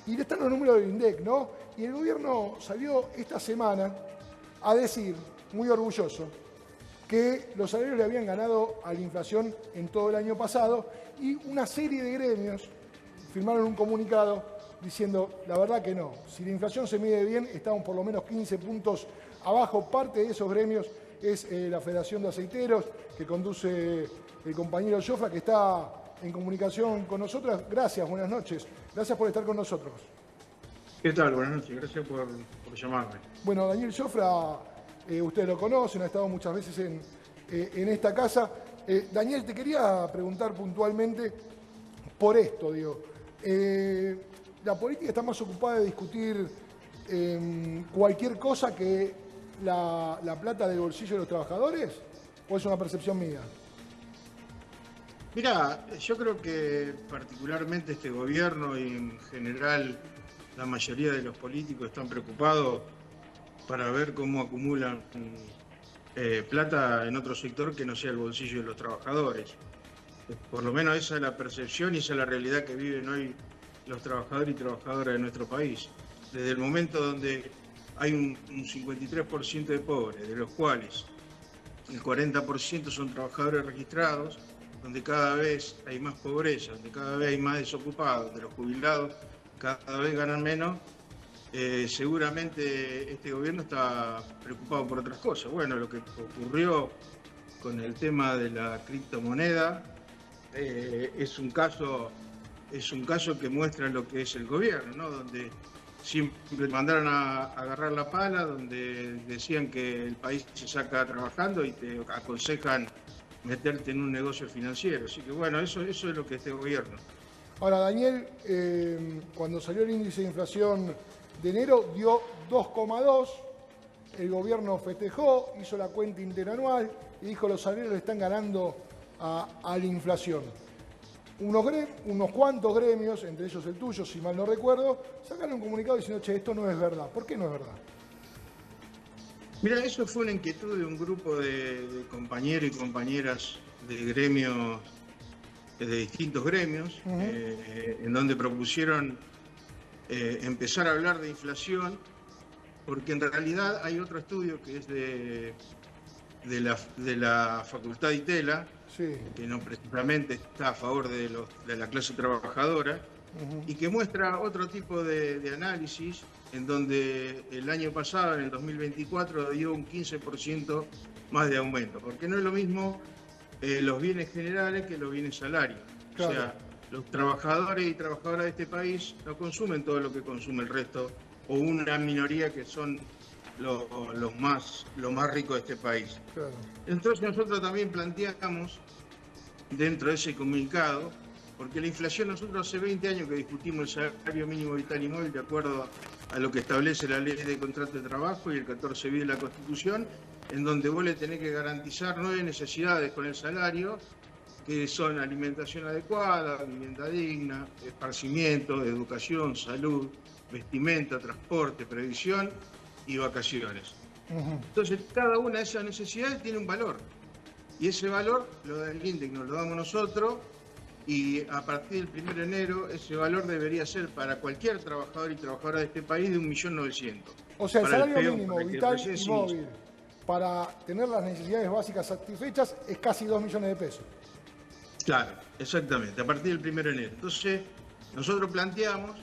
Y están los números del INDEC, ¿no? Y el gobierno salió esta semana a decir, muy orgulloso, que los salarios le habían ganado a la inflación en todo el año pasado y una serie de gremios firmaron un comunicado diciendo, la verdad que no, si la inflación se mide bien, estamos por lo menos 15 puntos abajo. Parte de esos gremios es la Federación de Aceiteros, que conduce el compañero Jofra, que está en comunicación con nosotros. Gracias, buenas noches. Gracias por estar con nosotros. ¿Qué tal? Buenas noches, gracias por llamarme. Bueno, Daniel Jofra, ustedes lo conocen, ha estado muchas veces en esta casa. Daniel, te quería preguntar puntualmente por esto, digo. ¿La política está más ocupada de discutir cualquier cosa que la plata del bolsillo de los trabajadores? ¿O es una percepción mía? Mirá, yo creo que particularmente este gobierno y en general la mayoría de los políticos están preocupados para ver cómo acumulan plata en otro sector que no sea el bolsillo de los trabajadores. Por lo menos esa es la percepción y esa es la realidad que viven hoy los trabajadores y trabajadoras de nuestro país. Desde el momento donde hay un 53% de pobres, de los cuales el 40% son trabajadores registrados, donde cada vez hay más pobreza, donde cada vez hay más desocupados, donde los jubilados cada vez ganan menos, seguramente este gobierno está preocupado por otras cosas. Bueno, lo que ocurrió con el tema de la criptomoneda es un caso que muestra lo que es el gobierno, ¿no? Donde siempre mandaron a agarrar la pala, donde decían que el país se saca trabajando y te aconsejan meterte en un negocio financiero. Así que bueno, eso es lo que es este gobierno. Ahora, Daniel, cuando salió el índice de inflación de enero, dio 2,2. El gobierno festejó, hizo la cuenta interanual y dijo los salarios le están ganando a la inflación. Unos cuantos gremios, entre ellos el tuyo, si mal no recuerdo, sacaron un comunicado diciendo, che, esto no es verdad. ¿Por qué no es verdad? Mira, eso fue una inquietud de un grupo de compañeros y compañeras de gremios, de distintos gremios, en donde propusieron empezar a hablar de inflación, porque en realidad hay otro estudio que es de la Facultad de Itela, Sí. que no precisamente está a favor de la clase trabajadora, y que muestra otro tipo de análisis, en donde el año pasado, en el 2024, dio un 15% más de aumento, porque no es lo mismo los bienes generales que los bienes salarios. Claro. O sea, los trabajadores y trabajadoras de este país no consumen todo lo que consume el resto, o una minoría que son los más ricos de este país. Claro. Entonces nosotros también planteamos dentro de ese comunicado, porque la inflación, nosotros hace 20 años que discutimos el salario mínimo vital y móvil de acuerdo a lo que establece la ley de contrato de trabajo y el 14 bis de la Constitución, en donde vos le tenés que garantizar 9 necesidades con el salario, que son alimentación adecuada, vivienda digna, esparcimiento, educación, salud, vestimenta, transporte, previsión y vacaciones. Entonces, cada una de esas necesidades tiene un valor. Y ese valor lo da el INDEC, nos lo damos nosotros, y a partir del 1 de enero ese valor debería ser para cualquier trabajador y trabajadora de este país de 1.900.000. O sea, el salario mínimo vital y móvil para tener las necesidades básicas satisfechas es casi 2 millones de pesos. Claro, exactamente, a partir del 1 de enero. Entonces, nosotros planteamos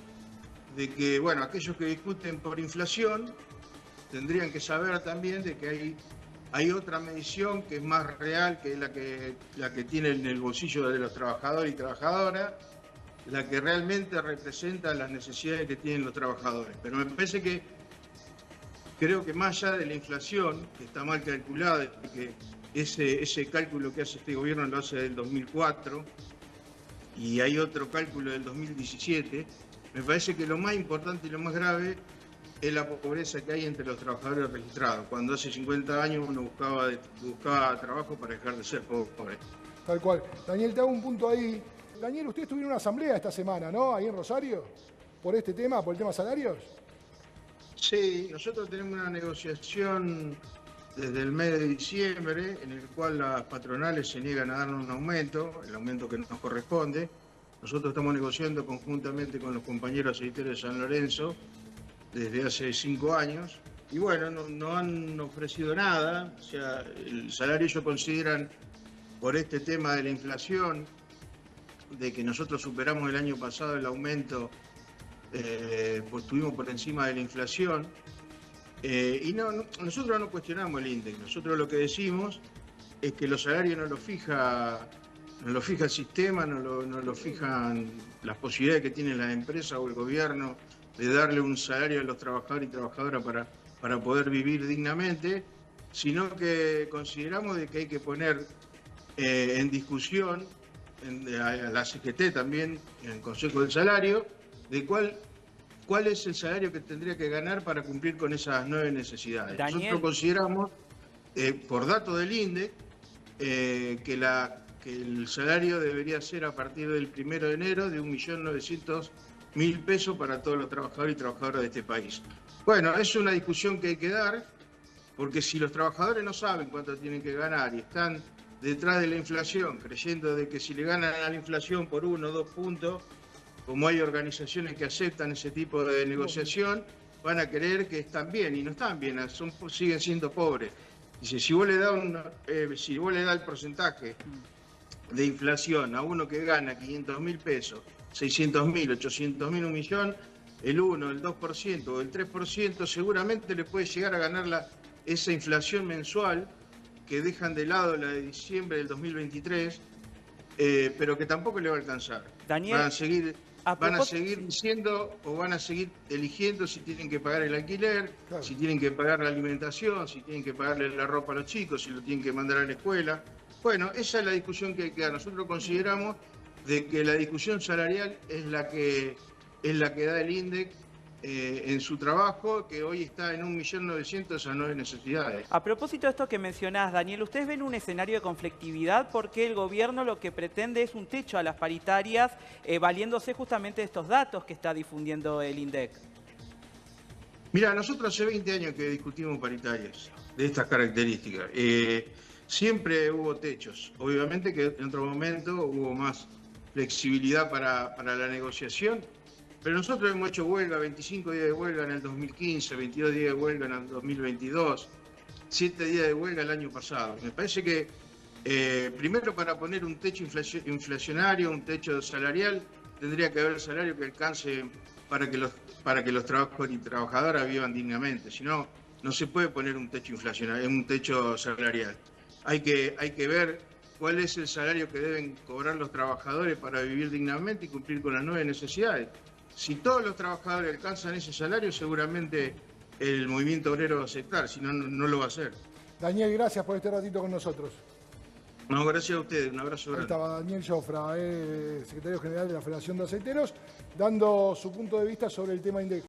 de que, bueno, aquellos que discuten por inflación tendrían que saber también de que hay otra medición que es más real, que es la que tiene en el bolsillo de los trabajadores y trabajadoras, la que realmente representa las necesidades que tienen los trabajadores. Pero me parece que, creo que más allá de la inflación, que está mal calculada, que ese cálculo que hace este gobierno lo hace del 2004, y hay otro cálculo del 2017, me parece que lo más importante y lo más grave es la pobreza que hay entre los trabajadores registrados. Cuando hace 50 años uno buscaba trabajo para dejar de ser pobre. Tal cual. Daniel, te hago un punto ahí. Daniel, ustedes tuvieron una asamblea esta semana, ¿no? Ahí en Rosario, por este tema, por el tema salarios. Sí, nosotros tenemos una negociación desde el mes de diciembre, en el cual las patronales se niegan a darnos un aumento, el aumento que nos corresponde, Nosotros estamos negociando conjuntamente con los compañeros aceiteros de San Lorenzo desde hace 5 años. Y bueno, no han ofrecido nada. O sea, el salario ellos consideran, por este tema de la inflación, de que nosotros superamos el año pasado el aumento, pues estuvimos por encima de la inflación. Y nosotros no cuestionamos el índice. Nosotros lo que decimos es que los salarios no los fija el sistema, no lo fijan las posibilidades que tienen las empresas o el gobierno de darle un salario a los trabajadores y trabajadoras para poder vivir dignamente, sino que consideramos de que hay que poner en discusión a la CGT también, en el Consejo del Salario, de cuál es el salario que tendría que ganar para cumplir con esas 9 necesidades. Daniel. Nosotros consideramos, por datos del INDEC, que el salario debería ser a partir del 1 de enero de 1.900.000 pesos para todos los trabajadores y trabajadoras de este país. Bueno, es una discusión que hay que dar, porque si los trabajadores no saben cuánto tienen que ganar y están detrás de la inflación, creyendo de que si le ganan a la inflación por 1 o 2 puntos, como hay organizaciones que aceptan ese tipo de negociación, van a creer que están bien, y no están bien, siguen siendo pobres. Dice, si vos le das el porcentaje de inflación a uno que gana 500.000 pesos, 600.000, 800.000, 1 millón, el 1, el 2% o el 3% seguramente le puede llegar a ganar esa inflación mensual que dejan de lado la de diciembre del 2023, pero que tampoco le va a alcanzar. Daniel, van a seguir diciendo o van a seguir eligiendo si tienen que pagar el alquiler, claro, si tienen que pagar la alimentación, si tienen que pagarle la ropa a los chicos, si lo tienen que mandar a la escuela. Bueno, esa es la discusión que hay que dar. Nosotros consideramos de que la discusión salarial es la que da el INDEC en su trabajo, que hoy está en 1.900.000 esas 9 necesidades. A propósito de esto que mencionás, Daniel, ¿ustedes ven un escenario de conflictividad porque el gobierno lo que pretende es un techo a las paritarias, valiéndose justamente de estos datos que está difundiendo el INDEC? Mira, nosotros hace 20 años que discutimos paritarias de estas características. Siempre hubo techos. Obviamente que en otro momento hubo más flexibilidad para la negociación, pero nosotros hemos hecho huelga, 25 días de huelga en el 2015, 22 días de huelga en el 2022, 7 días de huelga el año pasado. Me parece que primero, para poner un techo inflacionario, un techo salarial, tendría que haber salario que alcance para que los trabajadores y trabajadoras vivan dignamente. Si no, no se puede poner un techo inflacionario, un techo salarial. Hay que ver cuál es el salario que deben cobrar los trabajadores para vivir dignamente y cumplir con las 9 necesidades. Si todos los trabajadores alcanzan ese salario, seguramente el movimiento obrero va a aceptar, si no, no lo va a hacer. Daniel, gracias por este ratito con nosotros. No, gracias a ustedes, un abrazo grande. Ahí estaba Daniel Jofra, secretario general de la Federación de Aceiteros, dando su punto de vista sobre el tema INDEC.